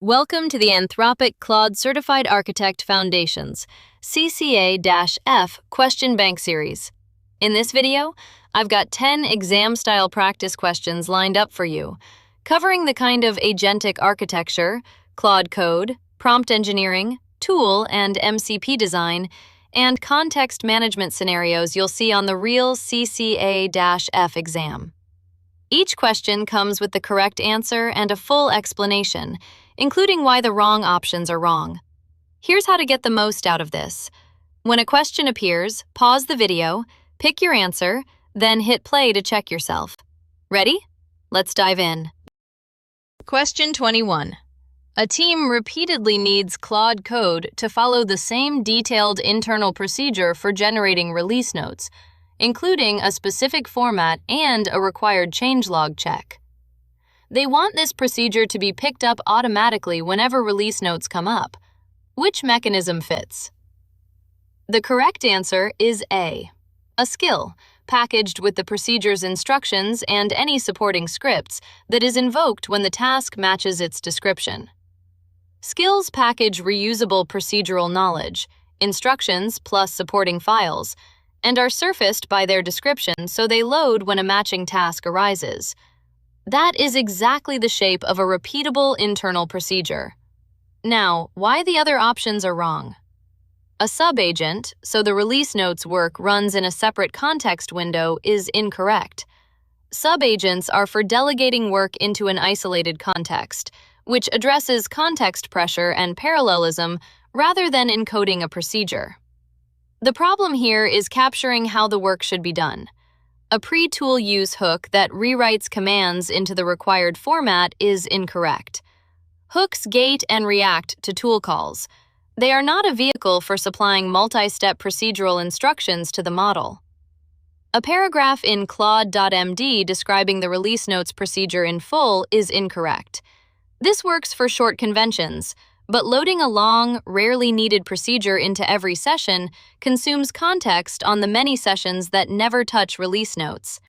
Welcome to the Anthropic Claude Certified Architect Foundations CCA-F Question Bank Series. In this video, I've got 10 exam-style practice questions lined up for you, covering the kind of agentic architecture, Claude code, prompt engineering, tool and MCP design, and context management scenarios you'll see on the real CCA-F exam. Each question comes with the correct answer and a full explanation, including why the wrong options are wrong. Here's how to get the most out of this. When a question appears, pause the video, pick your answer, then hit play to check yourself. Ready? Let's dive in. Question 21. A team repeatedly needs Claude code to follow the same detailed internal procedure for generating release notes, including a specific format and a required changelog check. They want this procedure to be picked up automatically whenever release notes come up. Which mechanism fits? The correct answer is A, a skill packaged with the procedure's instructions and any supporting scripts that is invoked when the task matches its description. Skills package reusable procedural knowledge, instructions plus supporting files, and are surfaced by their description so they load when a matching task arises. That is exactly the shape of a repeatable internal procedure. Now, why the other options are wrong? A sub-agent, so the release notes work runs in a separate context window, is incorrect. Sub-agents are for delegating work into an isolated context, which addresses context pressure and parallelism rather than encoding a procedure. The problem here is capturing how the work should be done. A pre-tool use hook that rewrites commands into the required format is incorrect. Hooks gate and react to tool calls. They are not a vehicle for supplying multi-step procedural instructions to the model. A paragraph in Claude.md describing the release notes procedure in full is incorrect. This works for short conventions, but loading a long, rarely needed procedure into every session consumes context on the many sessions that never touch release notes.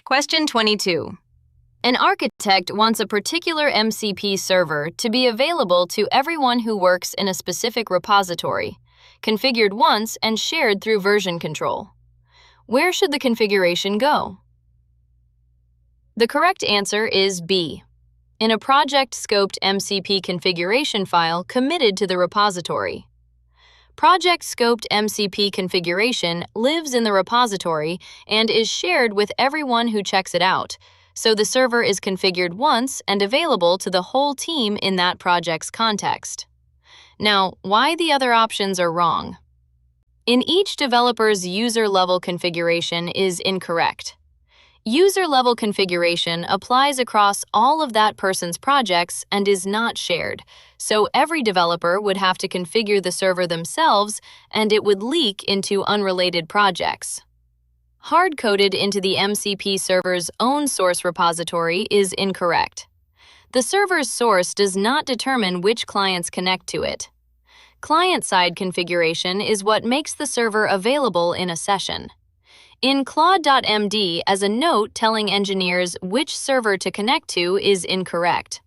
Question 22. An architect wants a particular MCP server to be available to everyone who works in a specific repository, configured once and shared through version control. Where should the configuration go? The correct answer is B, in a project-scoped MCP configuration file committed to the repository. Project-scoped MCP configuration lives in the repository and is shared with everyone who checks it out, so the server is configured once and available to the whole team in that project's context. Now, why the other options are wrong? In each developer's user-level configuration is incorrect. User-level configuration applies across all of that person's projects and is not shared, so every developer would have to configure the server themselves and it would leak into unrelated projects. Hard-coded into the MCP server's own source repository is incorrect. The server's source does not determine which clients connect to it. Client-side configuration is what makes the server available in a session. In Claude.md, as a note telling engineers which server to connect to is incorrect.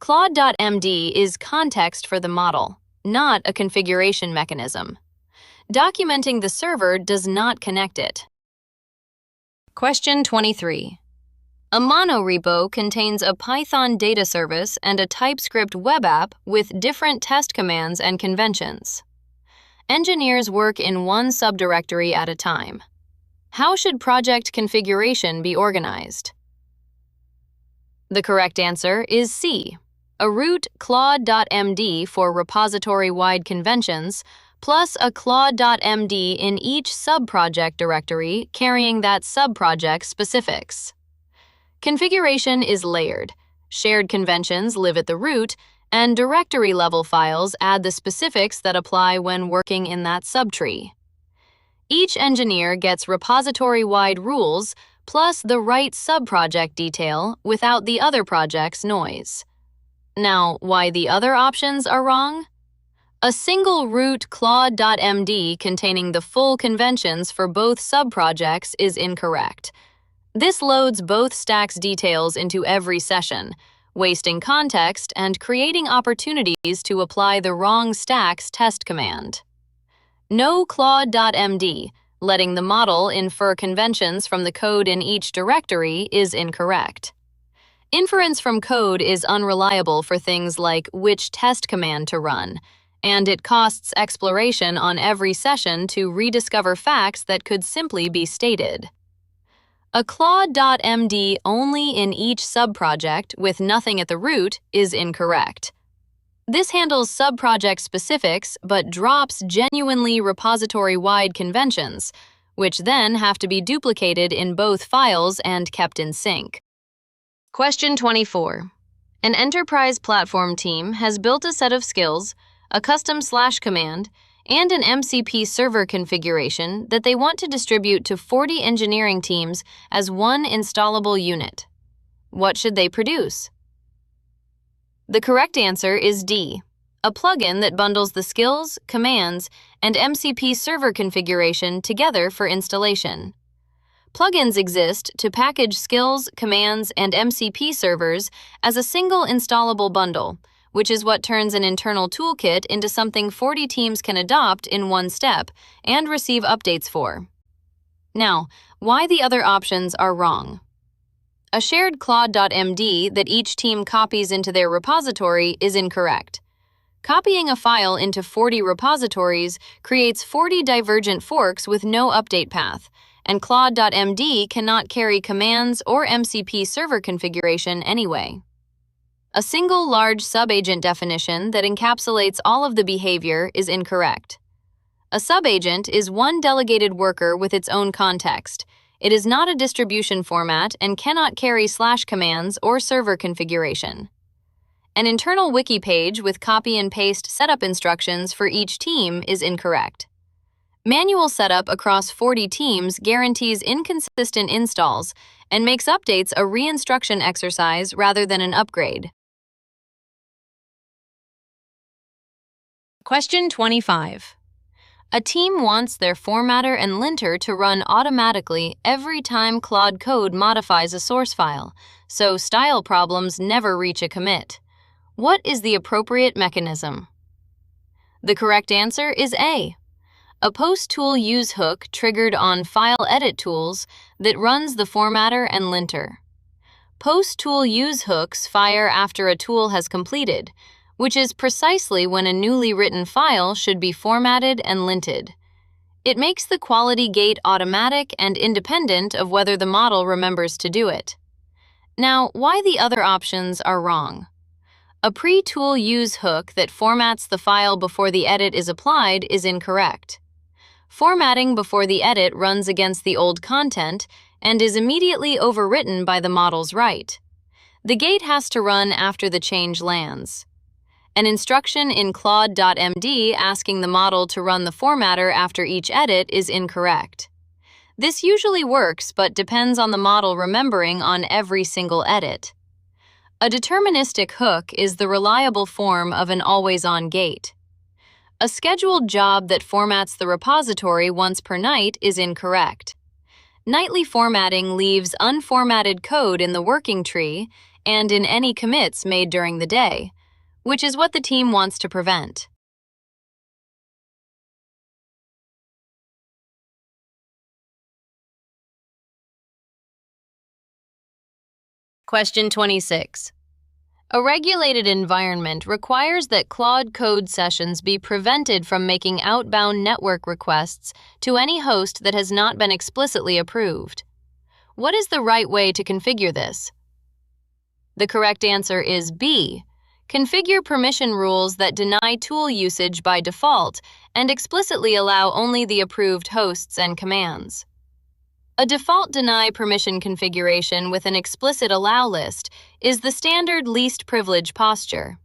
Claude.md is context for the model, not a configuration mechanism. Documenting the server does not connect it. Question 23. A monorepo contains a Python data service and a TypeScript web app with different test commands and conventions. Engineers work in one subdirectory at a time. How should project configuration be organized? The correct answer is C, a root Claude.md for repository-wide conventions, plus a Claude.md in each subproject directory carrying that subproject specifics. Configuration is layered. Shared conventions live at the root, and directory-level files add the specifics that apply when working in that subtree. Each engineer gets repository-wide rules plus the right subproject detail without the other project's noise. Now, why the other options are wrong? A single root Claude.md containing the full conventions for both subprojects is incorrect. This loads both stacks' details into every session, wasting context and creating opportunities to apply the wrong stack's test command. No Claude.md, letting the model infer conventions from the code in each directory, is incorrect. Inference from code is unreliable for things like which test command to run, and it costs exploration on every session to rediscover facts that could simply be stated. A Claude.md only in each subproject with nothing at the root is incorrect. This handles subproject specifics but drops genuinely repository-wide conventions, which then have to be duplicated in both files and kept in sync. Question 24. An enterprise platform team has built a set of skills, a custom / command, and an MCP server configuration that they want to distribute to 40 engineering teams as one installable unit. What should they produce? The correct answer is D, a plugin that bundles the skills, commands, and MCP server configuration together for installation. Plugins exist to package skills, commands, and MCP servers as a single installable bundle, which is what turns an internal toolkit into something 40 teams can adopt in one step and receive updates for. Now, why the other options are wrong. A shared Claude.md that each team copies into their repository is incorrect. Copying a file into 40 repositories creates 40 divergent forks with no update path, and Claude.md cannot carry commands or MCP server configuration anyway. A single large subagent definition that encapsulates all of the behavior is incorrect. A subagent is one delegated worker with its own context. It is not a distribution format and cannot carry / commands or server configuration. An internal wiki page with copy and paste setup instructions for each team is incorrect. Manual setup across 40 teams guarantees inconsistent installs and makes updates a re-instruction exercise rather than an upgrade. Question 25. A team wants their formatter and linter to run automatically every time Claude Code modifies a source file, so style problems never reach a commit. What is the appropriate mechanism? The correct answer is A, a post-tool use hook triggered on file edit tools that runs the formatter and linter. Post-tool use hooks fire after a tool has completed, which is precisely when a newly written file should be formatted and linted. It makes the quality gate automatic and independent of whether the model remembers to do it. Now, why the other options are wrong. A pre-tool use hook that formats the file before the edit is applied is incorrect. Formatting before the edit runs against the old content and is immediately overwritten by the model's write. The gate has to run after the change lands. An instruction in Claude.md asking the model to run the formatter after each edit is incorrect. This usually works but depends on the model remembering on every single edit. A deterministic hook is the reliable form of an always-on gate. A scheduled job that formats the repository once per night is incorrect. Nightly formatting leaves unformatted code in the working tree and in any commits made during the day, which is what the team wants to prevent. Question 26. A regulated environment requires that Claude Code sessions be prevented from making outbound network requests to any host that has not been explicitly approved. What is the right way to configure this? The correct answer is B. Configure permission rules that deny tool usage by default and explicitly allow only the approved hosts and commands. A default deny permission configuration with an explicit allow list is the standard least privilege posture.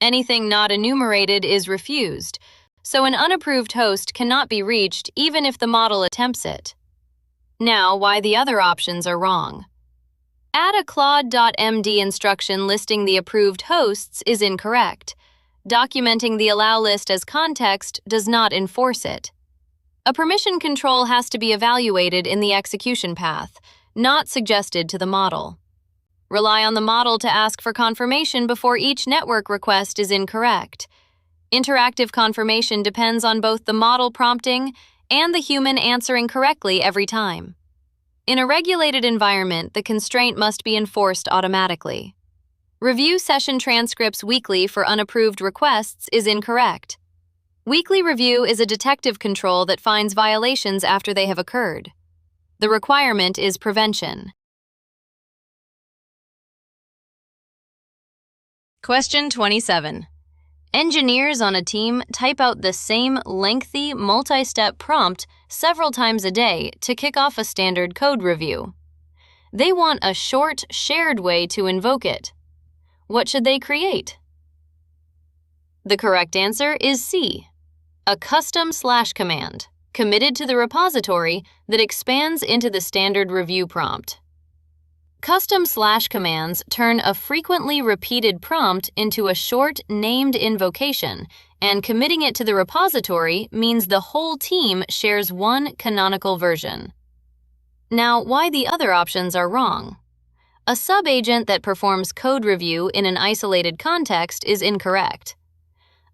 Anything not enumerated is refused, so an unapproved host cannot be reached even if the model attempts it. Now, why the other options are wrong. Add a Claude.md instruction listing the approved hosts is incorrect. Documenting the allow list as context does not enforce it. A permission control has to be evaluated in the execution path. not suggested to the model. Rely on the model to ask for confirmation before each network request is incorrect. Interactive confirmation depends on both the model prompting and the human answering correctly every time. In a regulated environment, the constraint must be enforced automatically. Review session transcripts weekly for unapproved requests is incorrect. Weekly review is a detective control that finds violations after they have occurred. The requirement is prevention. Question 27. Engineers on a team type out the same lengthy, multi-step prompt several times a day to kick off a standard code review. They want a short, shared way to invoke it. What should they create? The correct answer is C, a custom / command, committed to the repository that expands into the standard review prompt. Custom / commands turn a frequently repeated prompt into a short, named invocation, and committing it to the repository means the whole team shares one canonical version. Now, why the other options are wrong? A sub-agent that performs code review in an isolated context is incorrect.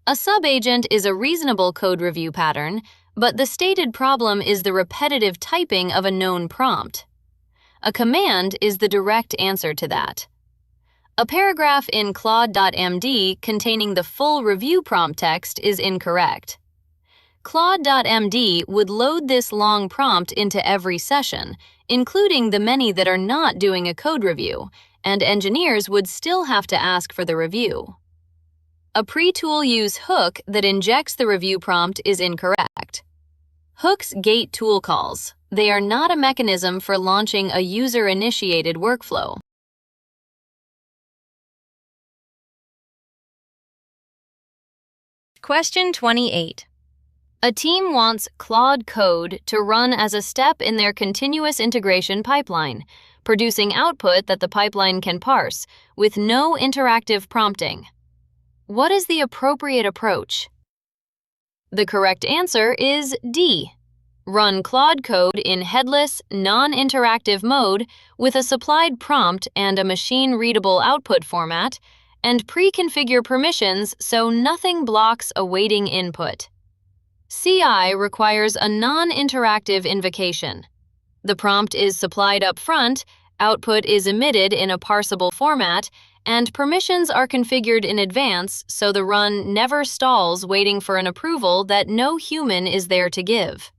A sub-agent is a reasonable code review pattern, but the stated problem is the repetitive typing of a known prompt. A command is the direct answer to that. A paragraph in Claude.md containing the full review prompt text is incorrect. Claude.md would load this long prompt into every session, including the many that are not doing a code review, and engineers would still have to ask for the review. A pre-tool use hook that injects the review prompt is incorrect. Hooks gate tool calls. They are not a mechanism for launching a user-initiated workflow. Question 28. A team wants Claude code to run as a step in their continuous integration pipeline, producing output that the pipeline can parse, with no interactive prompting. What is the appropriate approach? The correct answer is D. Run Claude code in headless, non-interactive mode with a supplied prompt and a machine-readable output format, and pre-configure permissions so nothing blocks awaiting input. CI requires a non-interactive invocation. The prompt is supplied up front, output is emitted in a parsable format, and permissions are configured in advance so the run never stalls waiting for an approval that no human is there to give.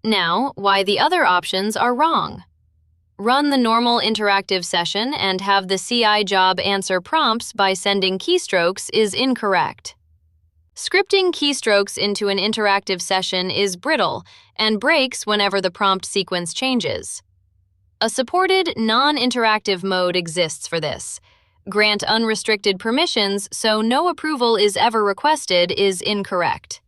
Now, why the other options are wrong. Run the normal interactive session and have the CI job answer prompts by sending keystrokes is incorrect. Scripting keystrokes into an interactive session is brittle and breaks whenever the prompt sequence changes. A supported non-interactive mode exists for this. Grant unrestricted permissions so no approval is ever requested is incorrect.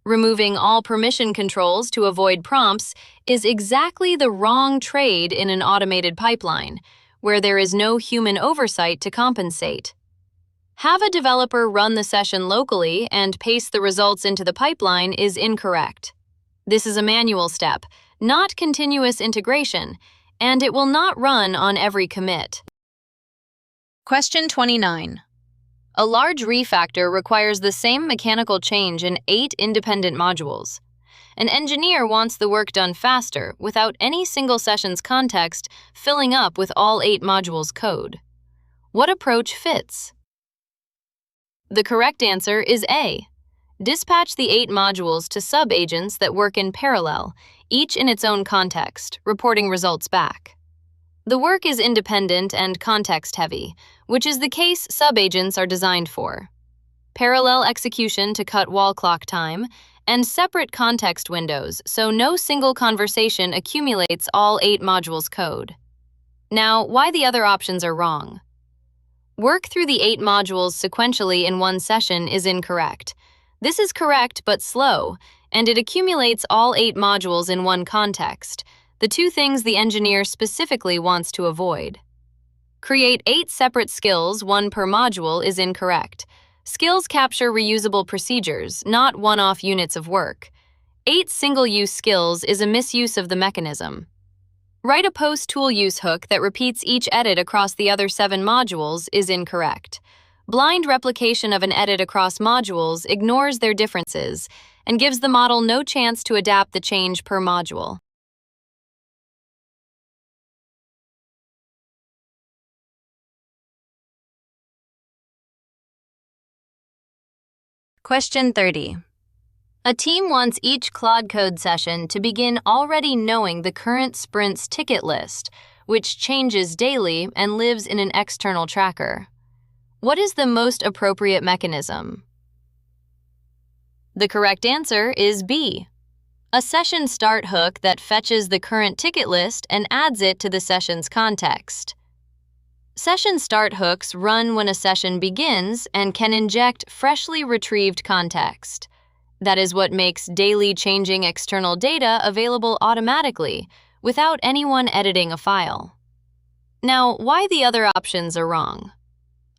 Removing all permission controls to avoid prompts is exactly the wrong trade in an automated pipeline, where there is no human oversight to compensate. Have a developer run the session locally and paste the results into the pipeline is incorrect. This is a manual step, not continuous integration, and it will not run on every commit. Question 29. A large refactor requires the same mechanical change in 8 independent modules. An engineer wants the work done faster without any single session's context filling up with all 8 modules' code. What approach fits? The correct answer is A. Dispatch the 8 modules to sub-agents that work in parallel, each in its own context, reporting results back. The work is independent and context-heavy, which is the case sub-agents are designed for. Parallel execution to cut wall clock time, and separate context windows so no single conversation accumulates all 8 modules' code. Now, why the other options are wrong? Work through the 8 modules sequentially in one session is incorrect. This is correct but slow, and it accumulates all 8 modules in one context, the two things the engineer specifically wants to avoid. Create 8 separate skills, 1 per module, is incorrect. Skills capture reusable procedures, not one-off units of work. 8 single-use skills is a misuse of the mechanism. Write a post-tool use hook that repeats each edit across the other 7 modules is incorrect. Blind replication of an edit across modules ignores their differences and gives the model no chance to adapt the change per module. Question 30. A team wants each Claude Code session to begin already knowing the current sprint's ticket list, which changes daily and lives in an external tracker. What is the most appropriate mechanism? The correct answer is B. A session start hook that fetches the current ticket list and adds it to the session's context. Session start hooks run when a session begins and can inject freshly retrieved context. That is what makes daily changing external data available automatically, without anyone editing a file. Now, why the other options are wrong?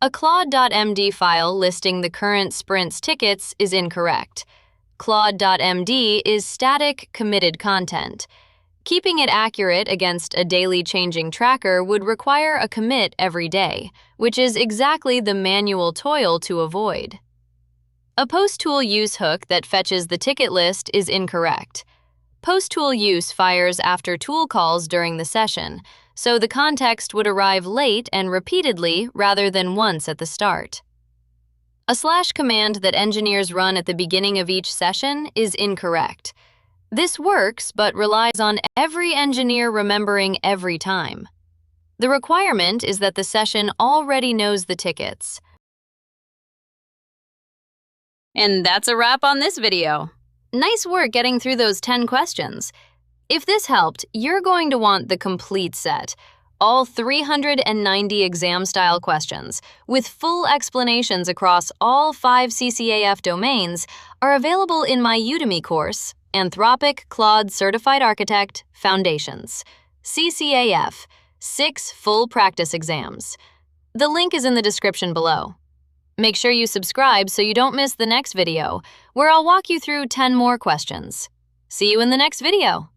A Claude.md file listing the current sprint's tickets is incorrect. Claude.md is static, committed content. Keeping it accurate against a daily changing tracker would require a commit every day, which is exactly the manual toil to avoid. A post-tool use hook that fetches the ticket list is incorrect. Post-tool use fires after tool calls during the session, so the context would arrive late and repeatedly rather than once at the start. A / command that engineers run at the beginning of each session is incorrect. This works, but relies on every engineer remembering every time. The requirement is that the session already knows the tickets. And that's a wrap on this video. Nice work getting through those 10 questions. If this helped, you're going to want the complete set. All 390 exam-style questions, with full explanations across all 5 CCA-F domains, are available in my Udemy course, Anthropic Claude Certified Architect Foundations, CCA-F, 6 full practice exams. The link is in the description below. Make sure you subscribe so you don't miss the next video, where I'll walk you through 10 more questions. See you in the next video.